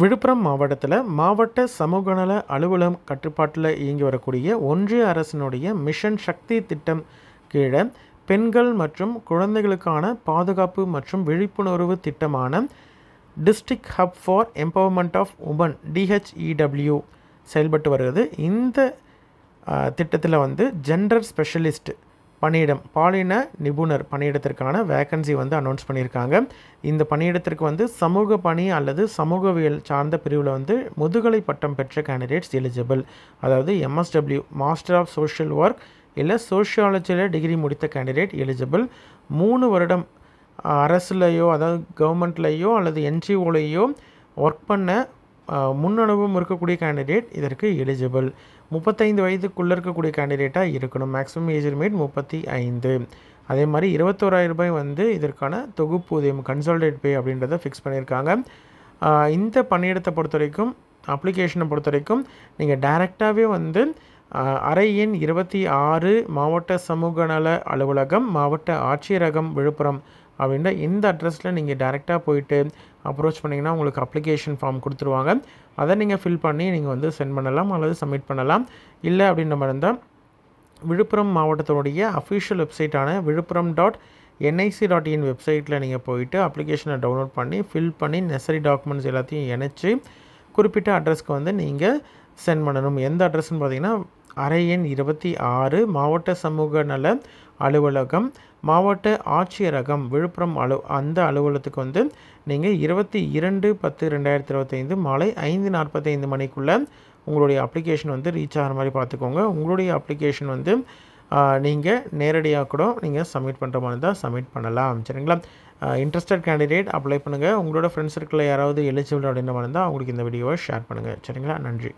விழுப்புரம் மாவட்டத்தில் மாவட்ட சமூக நல அலுவலகம் கட்டுப்பாட்டில் இயங்கி வரக்கூடிய ஒன்றிய அரசினுடைய மிஷன் சக்தி திட்டம் கீழே பெண்கள் மற்றும் குழந்தைகளுக்கான பாதுகாப்பு மற்றும் விழிப்புணர்வு திட்டமான district hub for empowerment of women DHEW செயல்பட்டு வருகிறது. இந்த திட்டத்தில் ஜெண்டர் ஸ்பெஷலிஸ்ட் பணியிடம் பாலின நிபுணர் பணியிடத்திற்கான வேக்கன்சி அனௌன்ஸ் பண்ணியிருக்காங்க. இந்த பணியிடத்திற்கு சமூக பணி அல்லது சமூகவியல் சார்ந்த பிரிவில் முதுகலை பட்டம் பெற்ற கேண்டிடேட்ஸ் எலிஜிபிள். அதாவது MSW master of social work இல்லை சோஷியாலஜியில் டிகிரி முடித்த கேண்டிடேட் எலிஜிபிள். 3 வருடம் அரசுலையோ அதாவது கவர்மெண்ட்லேயோ அல்லது NGOலையோ ஒர்க் பண்ண முன் அனுபவம் இருக்கக்கூடிய கேண்டிடேட் இதற்கு எலிஜிபிள். 35 வயதுக்குள்ளே இருக்கக்கூடிய கேண்டிடேட்டாக இருக்கணும். Maximum age limit 35. அதே மாதிரி 21,000 ரூபாய் இதற்கான தொகுப்பூதியம் கன்சாலிடேட் பே அப்படின்றத ஃபிக்ஸ் பண்ணியிருக்காங்க. இந்த பணியிடத்தை பொறுத்த வரைக்கும் அப்ளிகேஷனை பொறுத்த வரைக்கும் நீங்கள் டைரெக்டாகவே அறை எண் 26 மாவட்ட சமூக நல அலுவலகம் மாவட்ட ஆட்சியரகம் விழுப்புரம் அப்படின்ற இந்த அட்ரஸில் நீங்கள் டைரெக்டாக போயிட்டு அப்ரோச் பண்ணிங்கன்னா உங்களுக்கு அப்ளிகேஷன் ஃபார்ம் கொடுத்துருவாங்க. அதை நீங்கள் ஃபில் பண்ணி நீங்கள் சென்ட் பண்ணலாம் அல்லது சப்மிட் பண்ணலாம். இல்லை அப்படின்ற மாதிரி இருந்தால் விழுப்புரம் மாவட்டத்தினுடைய அஃபிஷியல் வெப்சைட்டான vilupuram.nic.in வெப்சைட்டில் நீங்கள் போயிட்டு அப்ளிகேஷனை டவுன்லோட் பண்ணி ஃபில் பண்ணி நெசரி டாக்குமெண்ட்ஸ் எல்லாத்தையும் இணைச்சி குறிப்பிட்ட அட்ரஸ்க்கு நீங்கள் சென்ட் பண்ணணும். எந்த அட்ரஸ்ன்னு பார்த்தீங்கன்னா அறை எண் 26 மாவட்ட சமூக நல அலுவலகம் மாவட்ட ஆட்சியரகம் விழுப்புரம் அந்த அலுவலகத்துக்கு நீங்கள் 22/10/2025 மாலை 5:45 மணிக்குள்ளே உங்களுடைய அப்ளிகேஷன் ரீச் ஆகிற மாதிரி பார்த்துக்கோங்க. உங்களுடைய அப்ளிகேஷன் நீங்கள் நேரடியாக கூட நீங்கள் சப்மிட் பண்ணுற மாதிரி தான் சப்மிட் பண்ணலாம். சரிங்களா? இன்ட்ரெஸ்டட் கேண்டிடேட் அப்ளை பண்ணுங்கள். உங்களோட ஃப்ரெண்ட்ஸ் சர்க்கிளில் யாராவது எலிஜிபிள் அப்படின்ற மாதிரி இருந்தால் அவங்களுக்கு இந்த வீடியோவை ஷேர் பண்ணுங்கள். சரிங்களா? நன்றி.